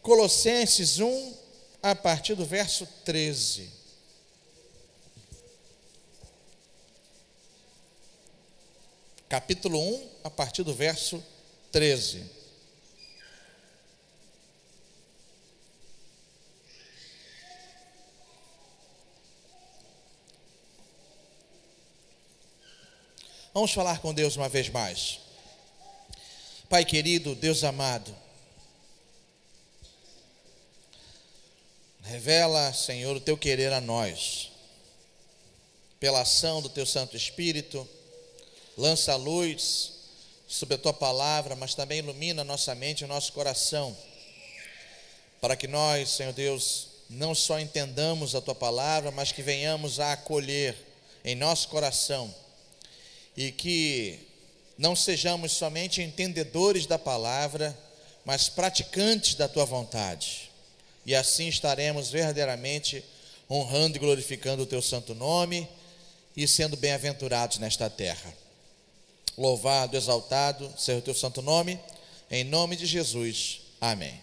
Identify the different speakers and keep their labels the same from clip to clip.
Speaker 1: Colossenses 1, a partir do verso 13. Capítulo 1, a partir do verso 13. Vamos falar com Deus uma vez mais. Pai querido, Deus amado, revela, Senhor, o teu querer a nós, pela ação do teu Santo Espírito, lança a luz sobre a tua palavra, mas também ilumina a nossa mente e o nosso coração, para que nós, Senhor Deus, não só entendamos a tua palavra, mas que venhamos a acolher em nosso coração, e que não sejamos somente entendedores da palavra, mas praticantes da tua vontade. E assim estaremos verdadeiramente honrando e glorificando o teu santo nome e sendo bem-aventurados nesta terra. Louvado, exaltado seja o teu santo nome, em nome de Jesus. Amém.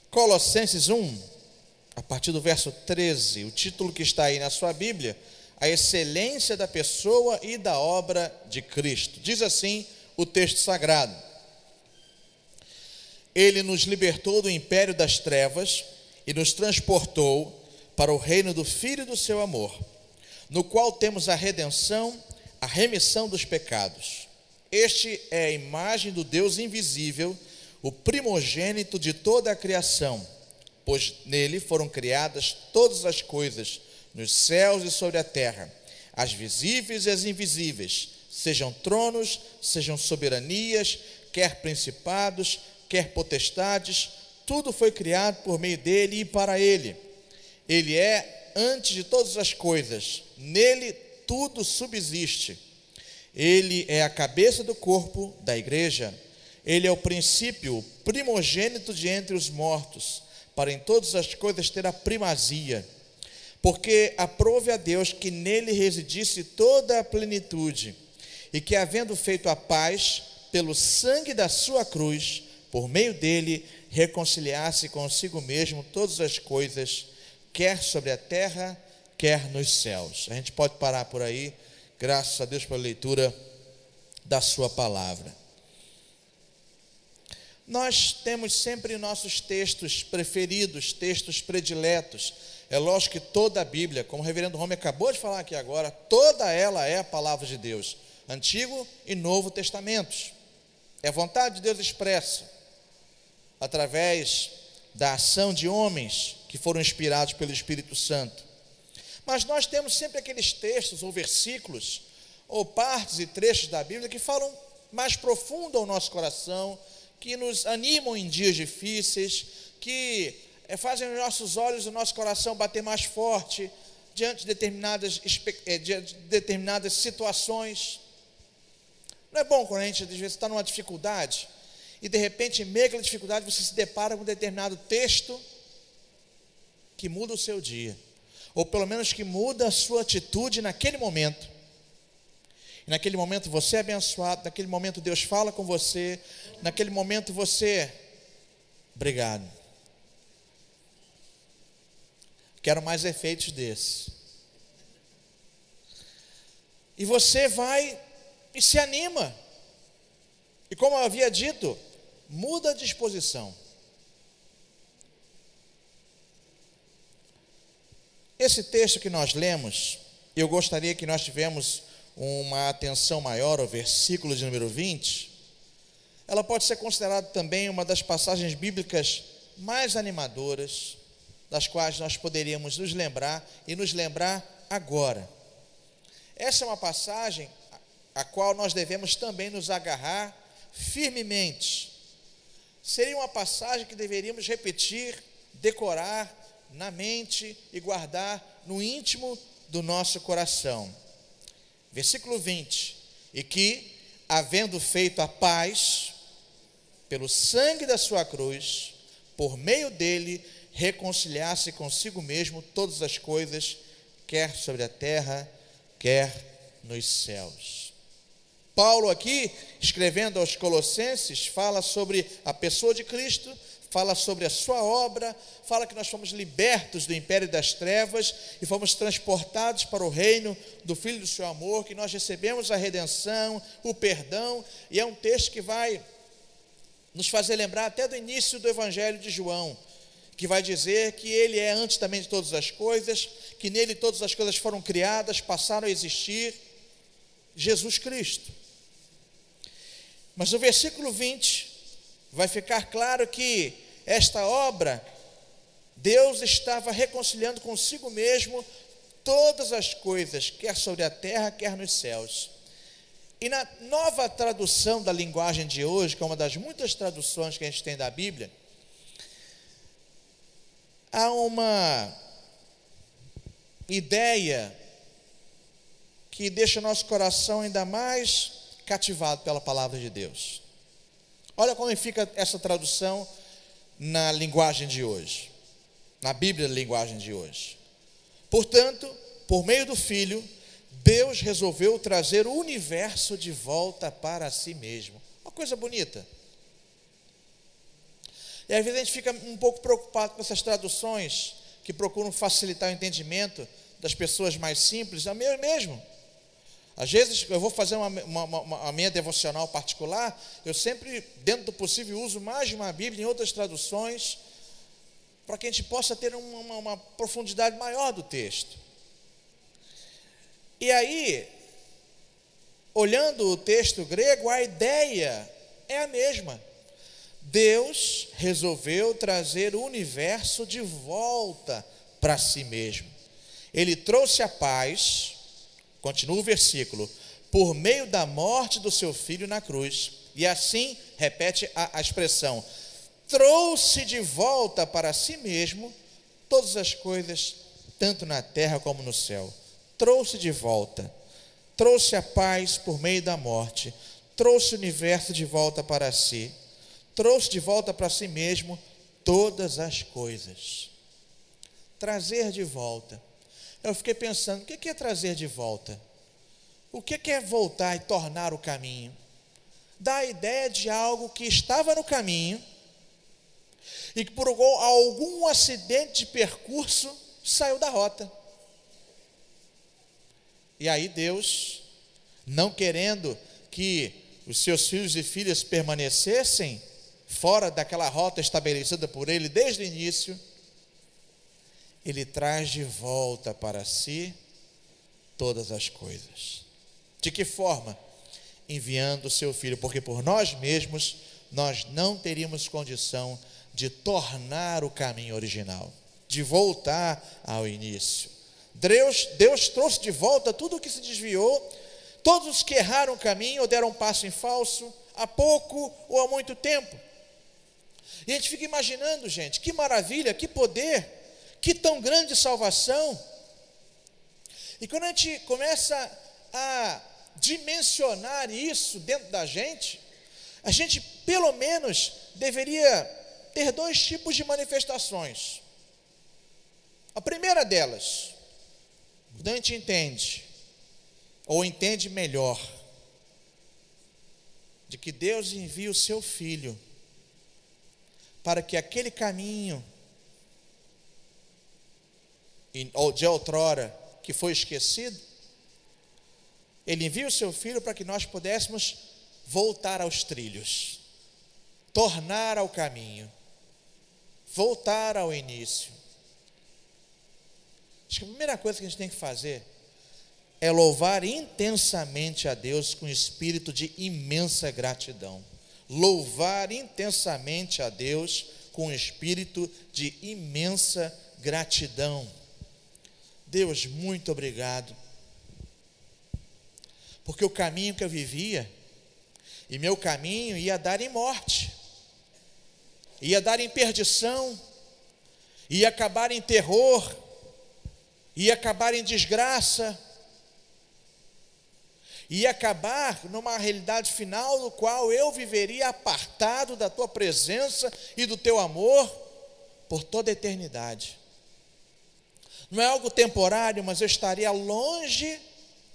Speaker 1: Colossenses 1, a partir do verso 13, o título que está aí na sua Bíblia: a excelência da pessoa e da obra de Cristo. Diz assim o texto sagrado: Ele nos libertou do império das trevas e nos transportou para o reino do Filho do seu amor, no qual temos a redenção, a remissão dos pecados. Este é a imagem do Deus invisível, o primogênito de toda a criação, pois nele foram criadas todas as coisas, nos céus e sobre a terra, as visíveis e as invisíveis, sejam tronos, sejam soberanias, quer principados, quer potestades, tudo foi criado por meio dele e para ele. Ele é antes de todas as coisas, nele tudo subsiste. Ele é a cabeça do corpo da igreja. Ele é o princípio, o primogênito de entre os mortos, para em todas as coisas ter a primazia. Porque aprove a Deus que nele residisse toda a plenitude, e que, havendo feito a paz pelo sangue da sua cruz, por meio dele reconciliasse consigo mesmo todas as coisas, quer sobre a terra, quer nos céus. A gente pode parar por aí, graças a Deus pela leitura da sua palavra. Nós temos sempre nossos textos preferidos, textos prediletos. É lógico que toda a Bíblia, como o reverendo Rome acabou de falar aqui agora, toda ela é a palavra de Deus, Antigo e Novo Testamentos. É a vontade de Deus expressa através da ação de homens que foram inspirados pelo Espírito Santo. Mas nós temos sempre aqueles textos ou versículos ou partes e trechos da Bíblia que falam mais profundo ao nosso coração, que nos animam em dias difíceis, que fazem os nossos olhos e o nosso coração bater mais forte diante de determinadas situações. Não é bom quando a gente às vezes está numa dificuldade e de repente, em meio àquela dificuldade, você se depara com um determinado texto que muda o seu dia, ou pelo menos que muda a sua atitude naquele momento. E naquele momento você é abençoado, naquele momento Deus fala com você, naquele momento você, obrigado, quero mais efeitos desses. E você vai e se anima, e como eu havia dito, muda a disposição. Esse texto que nós lemos, eu gostaria que nós tivemos uma atenção maior ao versículo de número 20. Ela pode ser considerada também uma das passagens bíblicas mais animadoras, das quais nós poderíamos nos lembrar e nos lembrar agora. Essa é uma passagem a qual nós devemos também nos agarrar firmemente. Seria uma passagem que deveríamos repetir, decorar na mente e guardar no íntimo do nosso coração. Versículo 20: e que, havendo feito a paz pelo sangue da sua cruz, por meio dele reconciliasse consigo mesmo todas as coisas, quer sobre a terra, quer nos céus. Paulo aqui, escrevendo aos Colossenses, fala sobre a pessoa de Cristo, fala sobre a sua obra, fala que nós fomos libertos do império das trevas e fomos transportados para o reino do Filho do seu amor, que nós recebemos a redenção, o perdão, e é um texto que vai nos fazer lembrar até do início do Evangelho de João, que vai dizer que ele é antes também de todas as coisas, que nele todas as coisas foram criadas, passaram a existir, Jesus Cristo. Mas no versículo 20, vai ficar claro que esta obra, Deus estava reconciliando consigo mesmo todas as coisas, quer sobre a terra, quer nos céus. E na nova tradução da linguagem de hoje, que é uma das muitas traduções que a gente tem da Bíblia, há uma ideia que deixa o nosso coração ainda mais cativado pela palavra de Deus. Olha como fica essa tradução na linguagem de hoje, na Bíblia, linguagem de hoje. Portanto, por meio do Filho, Deus resolveu trazer o universo de volta para si mesmo. Uma coisa bonita. E às vezes a gente fica um pouco preocupado com essas traduções que procuram facilitar o entendimento das pessoas mais simples. É mesmo. Às vezes eu vou fazer uma minha devocional particular, eu sempre, dentro do possível, uso mais de uma Bíblia em outras traduções, para que a gente possa ter uma profundidade maior do texto. E aí, olhando o texto grego, a ideia é a mesma. Deus resolveu trazer o universo de volta para si mesmo. Ele trouxe a paz, continua o versículo, por meio da morte do seu filho na cruz. E assim, repete a expressão, trouxe de volta para si mesmo todas as coisas, tanto na terra como no céu. Trouxe de volta, trouxe a paz por meio da morte, trouxe o universo de volta para si, trouxe de volta para si mesmo todas as coisas. Trazer de volta. Eu fiquei pensando, o que é trazer de volta? O que é voltar e tornar o caminho? Dá a ideia de algo que estava no caminho e que por algum acidente de percurso saiu da rota. E aí Deus, não querendo que os seus filhos e filhas permanecessem fora daquela rota estabelecida por Ele desde o início, Ele traz de volta para si todas as coisas. De que forma? Enviando o seu Filho, porque por nós mesmos, nós não teríamos condição de tornar o caminho original, de voltar ao início. Deus trouxe de volta tudo o que se desviou, todos os que erraram o caminho ou deram um passo em falso, há pouco ou há muito tempo. E a gente fica imaginando, gente, que maravilha, que poder, que tão grande salvação. E quando a gente começa a dimensionar isso dentro da gente, a gente pelo menos deveria ter dois tipos de manifestações. A primeira delas, quando a gente entende, ou entende melhor, de que Deus envia o seu Filho para que aquele caminho de outrora que foi esquecido, Ele envia o seu Filho para que nós pudéssemos voltar aos trilhos, tornar ao caminho, voltar ao início. Acho que a primeira coisa que a gente tem que fazer é louvar intensamente a Deus com espírito de imensa gratidão. Louvar intensamente a Deus com espírito de imensa gratidão. Deus, muito obrigado, porque o caminho que eu vivia, e meu caminho ia dar em morte, ia dar em perdição, ia acabar em terror, ia acabar em desgraça, ia acabar numa realidade final no qual eu viveria apartado da tua presença e do teu amor por toda a eternidade. Não é algo temporário, mas eu estaria longe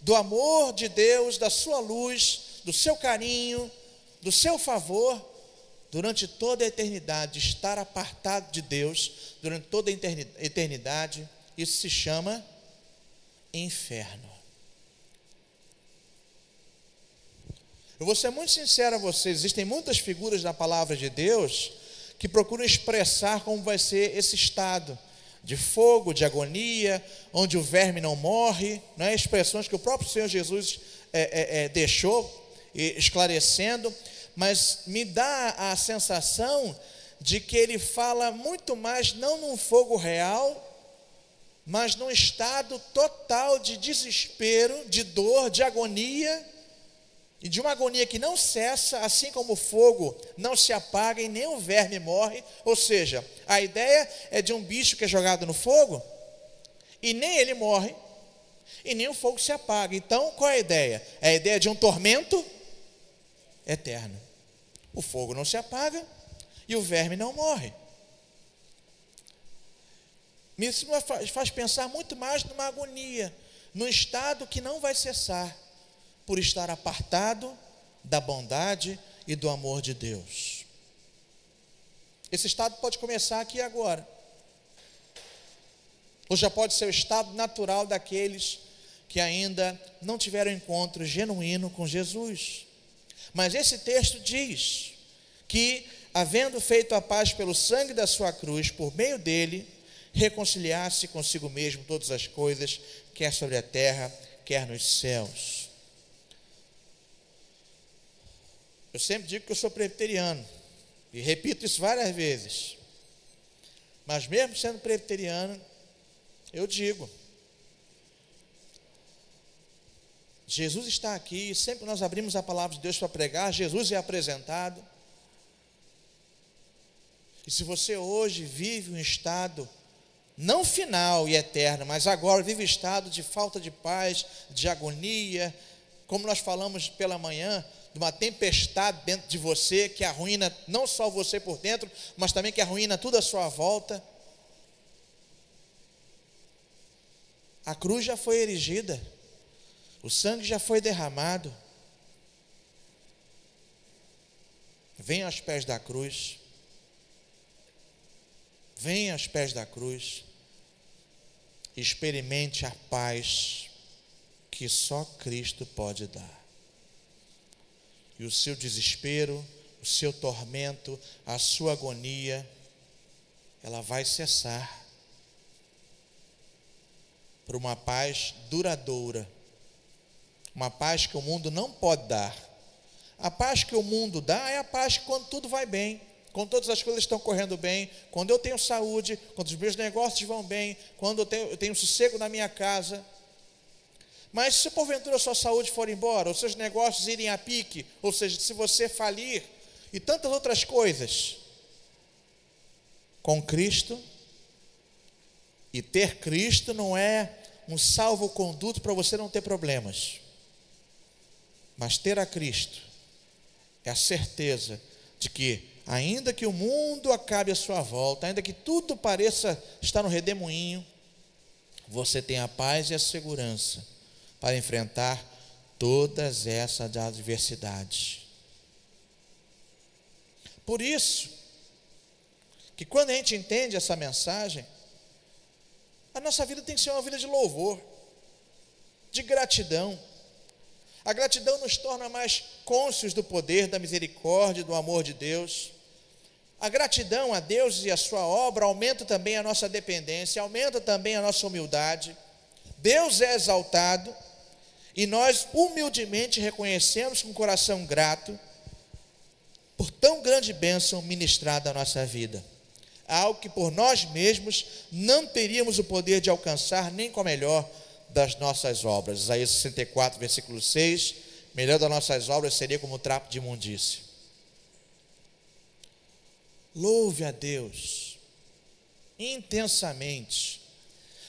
Speaker 1: do amor de Deus, da sua luz, do seu carinho, do seu favor, durante toda a eternidade, estar apartado de Deus, durante toda a eternidade, isso se chama inferno. Eu vou ser muito sincero a vocês, existem muitas figuras na palavra de Deus que procuram expressar como vai ser esse estado de fogo, de agonia, onde o verme não morre, né? Expressões que o próprio Senhor Jesus deixou, esclarecendo, mas me dá a sensação de que ele fala muito mais, não num fogo real, mas num estado total de desespero, de dor, de agonia, e de uma agonia que não cessa, assim como o fogo não se apaga e nem o verme morre. Ou seja, a ideia é de um bicho que é jogado no fogo, e nem ele morre, e nem o fogo se apaga. Então, qual é a ideia? É a ideia de um tormento eterno. O fogo não se apaga e o verme não morre. Isso me faz pensar muito mais numa agonia, num estado que não vai cessar, por estar apartado da bondade e do amor de Deus. Esse estado pode começar aqui agora, ou já pode ser o estado natural daqueles que ainda não tiveram encontro genuíno com Jesus. Mas esse texto diz que, havendo feito a paz pelo sangue da sua cruz, por meio dele, reconciliasse consigo mesmo todas as coisas, quer sobre a terra, quer nos céus. Eu sempre digo que eu sou presbiteriano, e repito isso várias vezes, mas mesmo sendo presbiteriano, eu digo, Jesus está aqui, e sempre que nós abrimos a palavra de Deus para pregar, Jesus é apresentado. E se você hoje vive um estado, não final e eterno, mas agora vive um estado de falta de paz, de agonia, como nós falamos pela manhã, de uma tempestade dentro de você, que arruína não só você por dentro, mas também que arruína tudo à sua volta. A cruz já foi erigida, o sangue já foi derramado. Venha aos pés da cruz, venha aos pés da cruz, experimente a paz que só Cristo pode dar. E o seu desespero, o seu tormento, a sua agonia, ela vai cessar por uma paz duradoura, uma paz que o mundo não pode dar. A paz que o mundo dá é a paz quando tudo vai bem, quando todas as coisas estão correndo bem, quando eu tenho saúde, quando os meus negócios vão bem, quando eu tenho sossego na minha casa. Mas se porventura a sua saúde for embora, os seus negócios irem a pique, ou seja, se você falir, e tantas outras coisas, com Cristo, e ter Cristo não é um salvo-conduto para você não ter problemas, mas ter a Cristo é a certeza de que, ainda que o mundo acabe à sua volta, ainda que tudo pareça estar no redemoinho, você tem a paz e a segurança para enfrentar todas essas adversidades. Por isso, que quando a gente entende essa mensagem, a nossa vida tem que ser uma vida de louvor, de gratidão. A gratidão nos torna mais cônscios do poder, da misericórdia, do amor de Deus. A gratidão a Deus e a sua obra aumenta também a nossa dependência, aumenta também a nossa humildade. Deus é exaltado e nós humildemente reconhecemos com coração grato por tão grande bênção ministrada à nossa vida. Algo que por nós mesmos não teríamos o poder de alcançar nem com a melhor das nossas obras. Isaías 64, versículo 6, melhor das nossas obras seria como trapo de imundícia. Louve a Deus intensamente.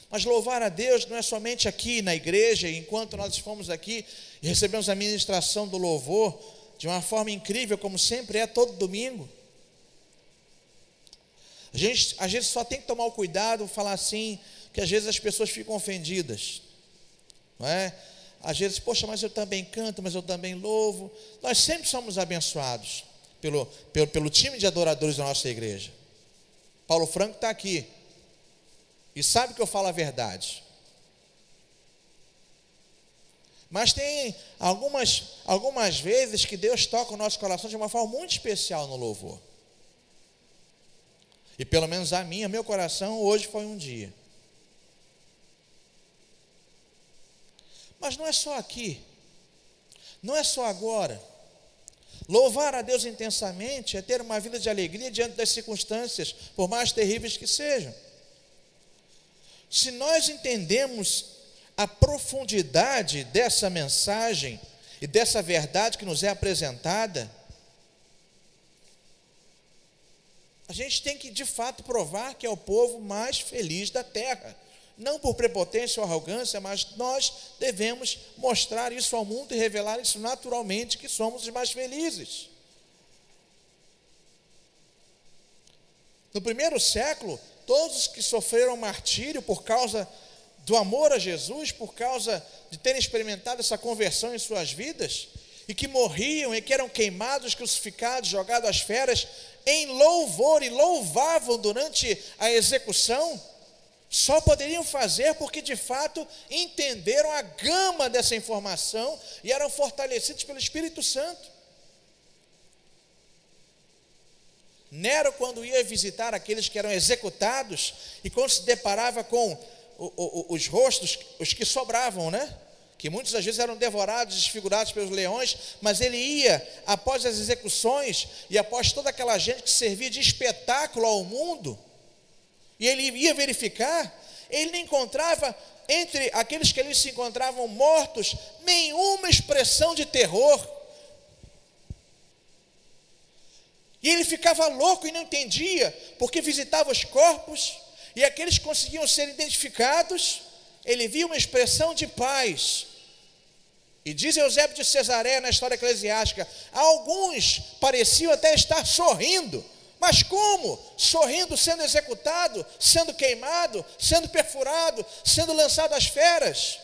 Speaker 1: Mas louvar a Deus não é somente aqui na igreja, enquanto nós fomos aqui e recebemos a ministração do louvor de uma forma incrível, como sempre é todo domingo. A gente só tem que tomar o cuidado, falar assim, que às vezes as pessoas ficam ofendidas, não é? Às vezes, poxa, mas eu também canto, mas eu também louvo. Nós sempre somos abençoados, pelo time de adoradores da nossa igreja. Paulo Franco está aqui e sabe que eu falo a verdade. Mas tem algumas vezes que Deus toca o nosso coração de uma forma muito especial no louvor. E pelo menos meu coração hoje foi um dia. Mas não é só aqui, não é só agora. Louvar a Deus intensamente é ter uma vida de alegria diante das circunstâncias, por mais terríveis que sejam. Se nós entendemos a profundidade dessa mensagem e dessa verdade que nos é apresentada, a gente tem que de fato provar que é o povo mais feliz da terra. Não por prepotência ou arrogância, mas nós devemos mostrar isso ao mundo e revelar isso naturalmente, que somos os mais felizes. No primeiro século, todos os que sofreram martírio por causa do amor a Jesus, por causa de terem experimentado essa conversão em suas vidas, e que morriam e que eram queimados, crucificados, jogados às feras, em louvor, e louvavam durante a execução, só poderiam fazer porque de fato entenderam a gama dessa informação e eram fortalecidos pelo Espírito Santo. Nero, quando ia visitar aqueles que eram executados, e quando se deparava com os rostos, os que sobravam, né? Que muitas das vezes eram devorados, desfigurados pelos leões, mas ele ia, após as execuções, e após toda aquela gente que servia de espetáculo ao mundo, e ele ia verificar, ele não encontrava, entre aqueles que ali se encontravam mortos, nenhuma expressão de terror. E ele ficava louco e não entendia, porque visitava os corpos, e aqueles que conseguiam ser identificados, ele via uma expressão de paz. E diz Eusébio de Cesareia na história eclesiástica, alguns pareciam até estar sorrindo. Mas como? Sorrindo, sendo executado, sendo queimado, sendo perfurado, sendo lançado às feras.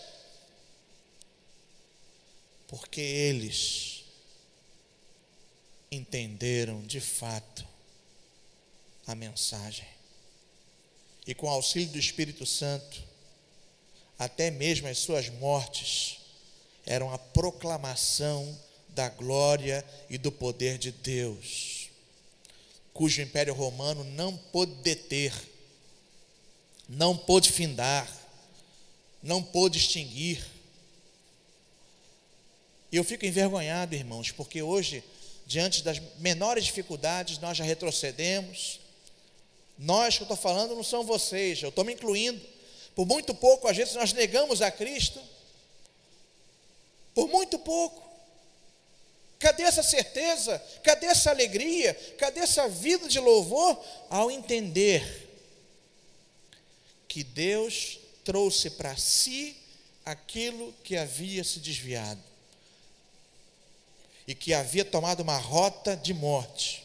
Speaker 1: Porque eles entenderam de fato a mensagem. E com o auxílio do Espírito Santo, até mesmo as suas mortes eram a proclamação da glória e do poder de Deus, cujo Império Romano não pôde deter, não pôde findar, não pôde extinguir. E eu fico envergonhado, irmãos, porque hoje, diante das menores dificuldades, nós já retrocedemos. Nós que eu estou falando não são vocês, eu estou me incluindo. Por muito pouco, às vezes, nós negamos a Cristo. Por muito pouco. Cadê essa certeza? Cadê essa alegria? Cadê essa vida de louvor? Ao entender que Deus trouxe para si aquilo que havia se desviado e que havia tomado uma rota de morte,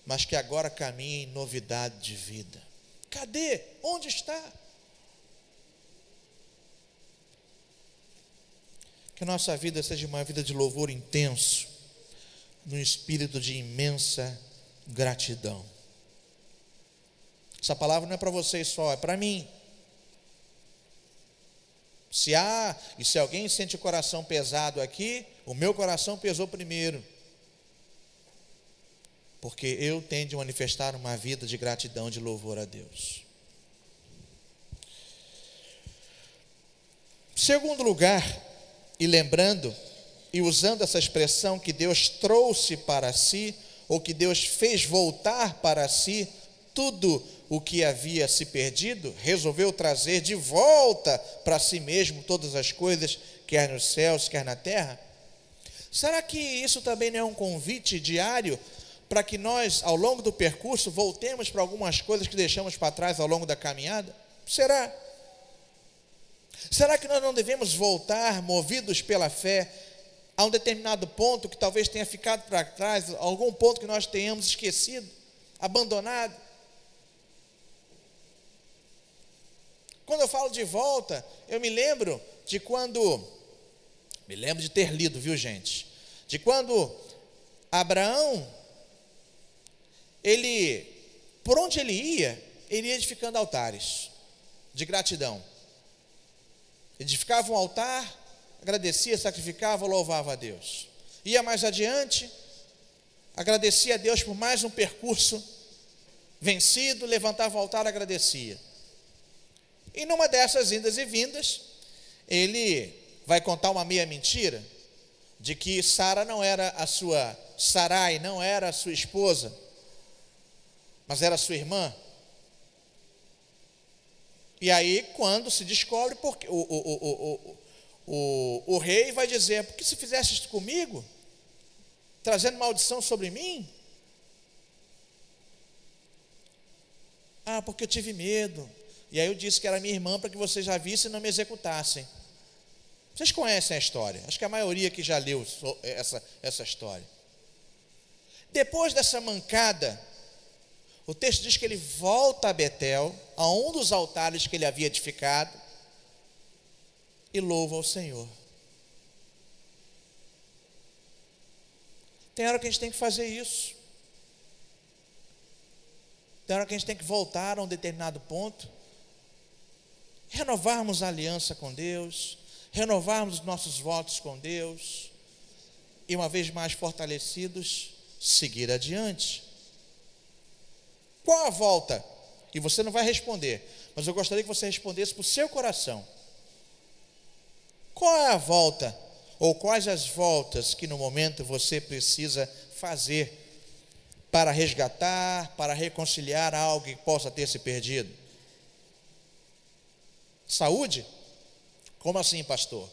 Speaker 1: mas que agora caminha em novidade de vida. Cadê? Onde está? Que a nossa vida seja uma vida de louvor intenso, num espírito de imensa gratidão. Essa palavra não é para vocês só, é para mim. Se alguém sente o coração pesado aqui, o meu coração pesou primeiro. Porque eu tenho de manifestar uma vida de gratidão, de louvor a Deus. Segundo lugar, e lembrando, e usando essa expressão que Deus trouxe para si, ou que Deus fez voltar para si tudo o que havia se perdido, resolveu trazer de volta para si mesmo todas as coisas, quer nos céus, quer na terra. Será que isso também não é um convite diário para que nós, ao longo do percurso, voltemos para algumas coisas que deixamos para trás ao longo da caminhada? Será? Será que nós não devemos voltar, movidos pela fé, a um determinado ponto que talvez tenha ficado para trás, algum ponto que nós tenhamos esquecido, abandonado? Quando eu falo de volta, eu me lembro de ter lido, viu gente? De quando Abraão ele, por onde ele ia edificando altares de gratidão. Edificava um altar, agradecia, sacrificava, louvava a Deus. Ia mais adiante, agradecia a Deus por mais um percurso vencido, levantava o altar, agradecia. E numa dessas indas e vindas, ele vai contar uma meia mentira, de que Sara não era a sua, Sarai não era a sua esposa, mas era a sua irmã. E aí, quando se descobre, porque o rei vai dizer: por que se fizeste isto comigo? Trazendo maldição sobre mim? Ah, porque eu tive medo. E aí eu disse que era minha irmã para que vocês já vissem e não me executassem. Vocês conhecem a história. Acho que a maioria que já leu essa história. Depois dessa mancada, o texto diz que ele volta a Betel, a um dos altares que ele havia edificado, e louva ao Senhor. Tem hora que a gente tem que fazer isso. Tem hora que a gente tem que voltar a um determinado ponto, renovarmos a aliança com Deus, renovarmos os nossos votos com Deus, e uma vez mais fortalecidos, seguir adiante. Qual a volta? E você não vai responder, mas eu gostaria que você respondesse para o seu coração. Qual é a volta? Ou quais as voltas que no momento você precisa fazer para resgatar, para reconciliar algo que possa ter se perdido? Saúde? Como assim, pastor?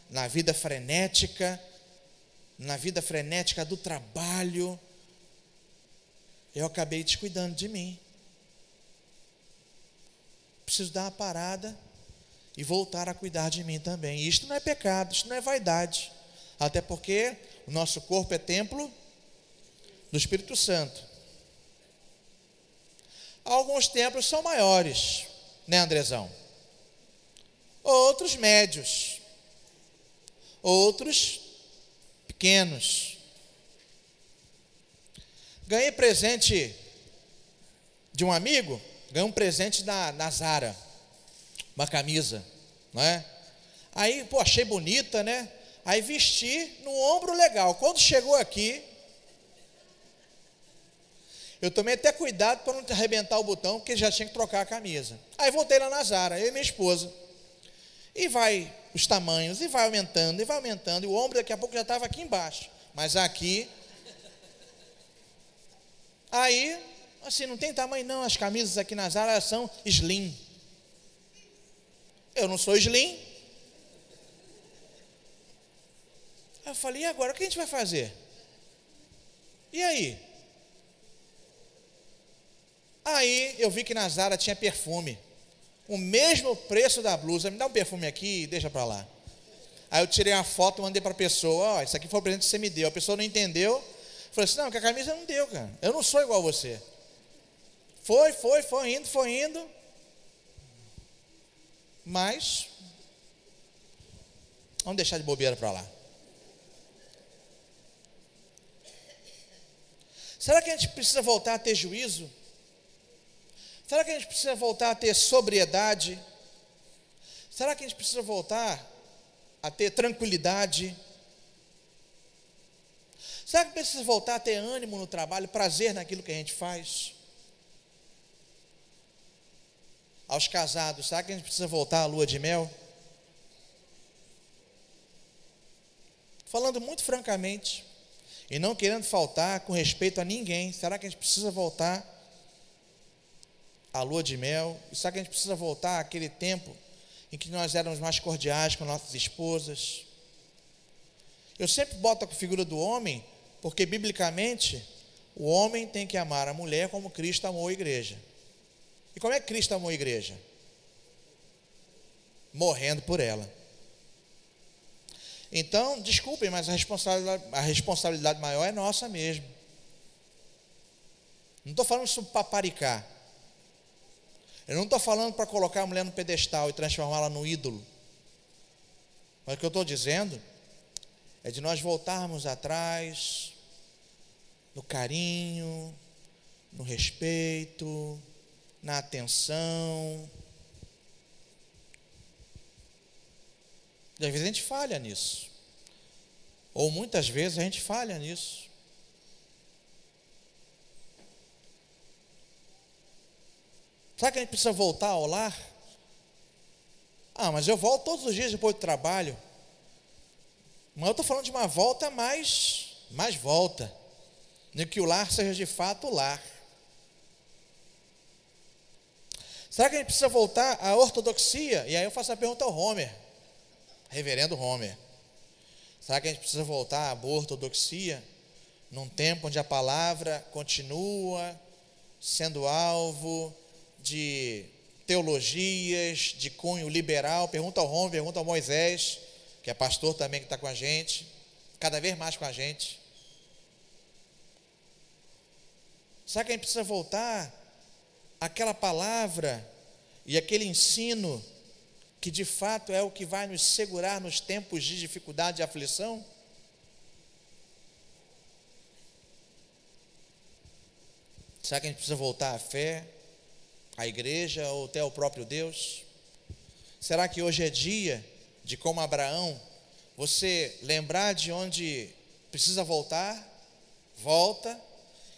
Speaker 1: Na vida frenética do trabalho, eu acabei descuidando de mim. Preciso dar uma parada e voltar a cuidar de mim também. E isto não é pecado, isto não é vaidade. Até porque o nosso corpo é templo do Espírito Santo. Alguns templos são maiores, né, Andrezão? Outros médios, outros pequenos. Ganhei presente de um amigo, ganhei um presente na Zara, uma camisa, não é? Aí, achei bonita, né? Aí vesti no ombro legal. Quando chegou aqui, eu tomei até cuidado para não arrebentar o botão, porque já tinha que trocar a camisa. Aí voltei lá na Zara, eu e minha esposa. E vai os tamanhos, e vai aumentando, e o ombro daqui a pouco já estava aqui embaixo. Mas aqui, aí, assim, não tem tamanho não, as camisas aqui na Zara são slim. Eu não sou slim. Aí eu falei: e agora, o que a gente vai fazer? E aí? Aí eu vi que na Zara tinha perfume, o mesmo preço da blusa. Me dá um perfume aqui e deixa para lá. Aí eu tirei uma foto e mandei para a pessoa: isso aqui foi o presente que você me deu. A pessoa não entendeu. Falei assim: não, que a camisa não deu, cara. Eu não sou igual a você. Foi indo. Mas vamos deixar de bobeira para lá. Será que a gente precisa voltar a ter juízo? Será que a gente precisa voltar a ter sobriedade? Será que a gente precisa voltar a ter tranquilidade? Será que precisa voltar a ter ânimo no trabalho, prazer naquilo que a gente faz? Aos casados, será que a gente precisa voltar à lua de mel? Falando muito francamente, e não querendo faltar com respeito a ninguém, será que a gente precisa voltar à lua de mel? E será que a gente precisa voltar àquele tempo em que nós éramos mais cordiais com nossas esposas? Eu sempre boto a figura do homem, porque biblicamente o homem tem que amar a mulher como Cristo amou a igreja. E como é que Cristo amou a igreja? Morrendo por ela. Então, desculpem, mas a responsabilidade maior é nossa mesmo. Não estou falando sobre paparicar. Eu não estou falando para colocar a mulher no pedestal e transformá-la no ídolo. Mas o que eu estou dizendo é de nós voltarmos atrás no carinho, no respeito, na atenção. E às vezes a gente falha nisso. Ou muitas vezes a gente falha nisso. Será que a gente precisa voltar ao lar? Mas eu volto todos os dias depois do trabalho. Mas eu estou falando de uma volta mais volta. De que o lar seja de fato o lar. Será que a gente precisa voltar à ortodoxia? E aí eu faço a pergunta ao Homer, reverendo Homer. Será que a gente precisa voltar à boa ortodoxia? Num tempo onde a palavra continua sendo alvo de teologias de cunho liberal? Pergunta ao Homer, pergunta ao Moisés, que é pastor também, que está com a gente, cada vez mais com a gente. Será que a gente precisa voltar àquela palavra e aquele ensino que de fato é o que vai nos segurar nos tempos de dificuldade e aflição? Será que a gente precisa voltar à fé, à igreja ou até ao próprio Deus? Será que hoje é dia de, como Abraão, você lembrar de onde precisa voltar, volta,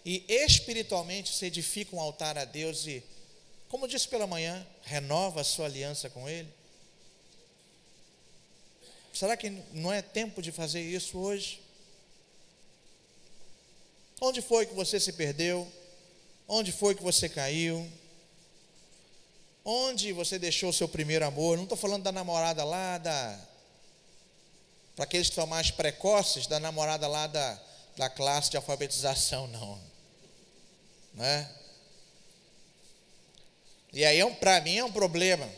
Speaker 1: e espiritualmente se edifica um altar a Deus e, como disse pela manhã, renova a sua aliança com Ele? Será que não é tempo de fazer isso hoje? Onde foi que você se perdeu? Onde foi que você caiu? Onde você deixou o seu primeiro amor? Não estou falando da namorada lá, para aqueles que são mais precoces, da namorada lá da classe de alfabetização, não. Né? E aí, para mim, é um problema.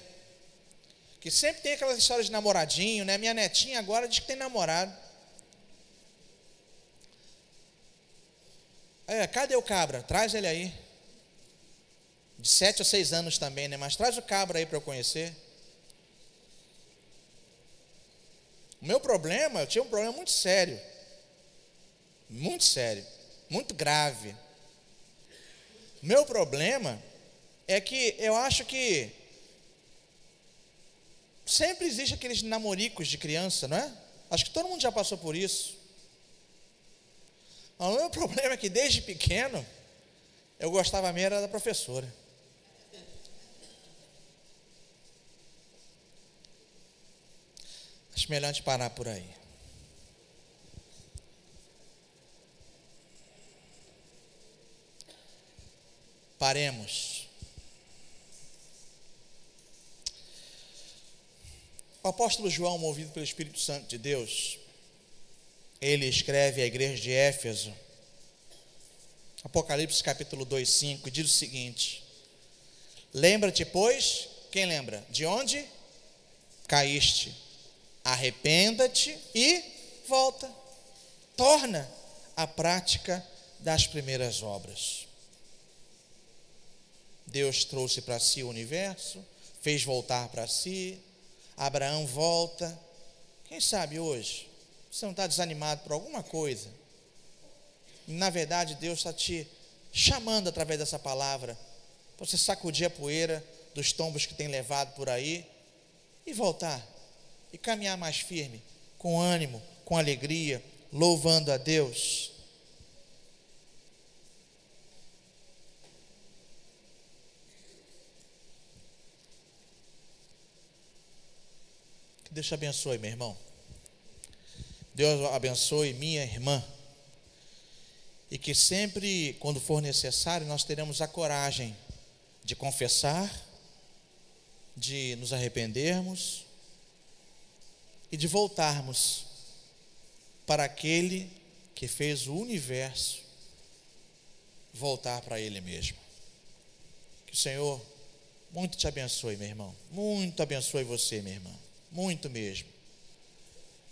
Speaker 1: Que sempre tem aquelas histórias de namoradinho, né? Minha netinha agora diz que tem namorado. Cadê o cabra? Traz ele aí. De 7 a 6 anos também, né? Mas traz o cabra aí para eu conhecer. O meu problema, eu tinha um problema muito sério. Muito sério. Muito grave. O meu problema é que eu acho que sempre existe aqueles namoricos de criança, não é? Acho que todo mundo já passou por isso. Mas o meu problema é que desde pequeno eu gostava mesmo era da professora. Acho melhor a gente parar por aí. Paremos. O apóstolo João, movido pelo Espírito Santo de Deus, ele escreve à igreja de Éfeso, Apocalipse capítulo 2, 5, e diz o seguinte: lembra-te, pois, quem lembra? De onde caíste? Arrependa-te e volta. Torna a prática das primeiras obras. Deus trouxe para si o universo, fez voltar para si. Abraão volta. Quem sabe hoje você não está desanimado por alguma coisa? E, na verdade, Deus está te chamando através dessa palavra para você sacudir a poeira dos tombos que tem levado por aí e voltar e caminhar mais firme, com ânimo, com alegria, louvando a Deus. Que Deus te abençoe, meu irmão. Deus abençoe minha irmã. E que sempre, quando for necessário, nós teremos a coragem de confessar, de nos arrependermos e de voltarmos para aquele que fez o universo, voltar para Ele mesmo. Que o Senhor muito te abençoe, meu irmão. Muito abençoe você, minha irmã. Muito mesmo.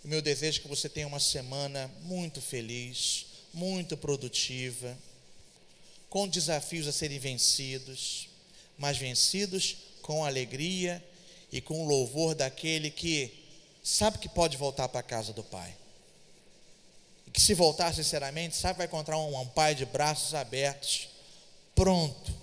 Speaker 1: O meu desejo é que você tenha uma semana muito feliz, muito produtiva, com desafios a serem vencidos, mas vencidos com alegria e com o louvor daquele que sabe que pode voltar para a casa do Pai. e que se voltar sinceramente, sabe, vai encontrar um pai de braços abertos, pronto,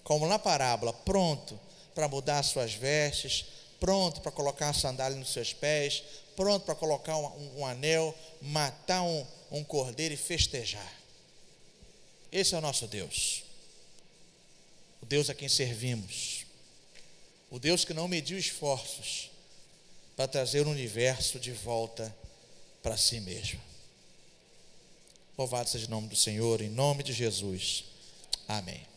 Speaker 1: como na parábola, pronto para mudar as suas vestes, pronto para colocar a sandália nos seus pés, pronto para colocar um anel, matar um cordeiro e festejar. Esse é o nosso Deus, o Deus a quem servimos, o Deus que não mediu esforços para trazer o universo de volta para si mesmo. Louvado seja o nome do Senhor, em nome de Jesus. Amém.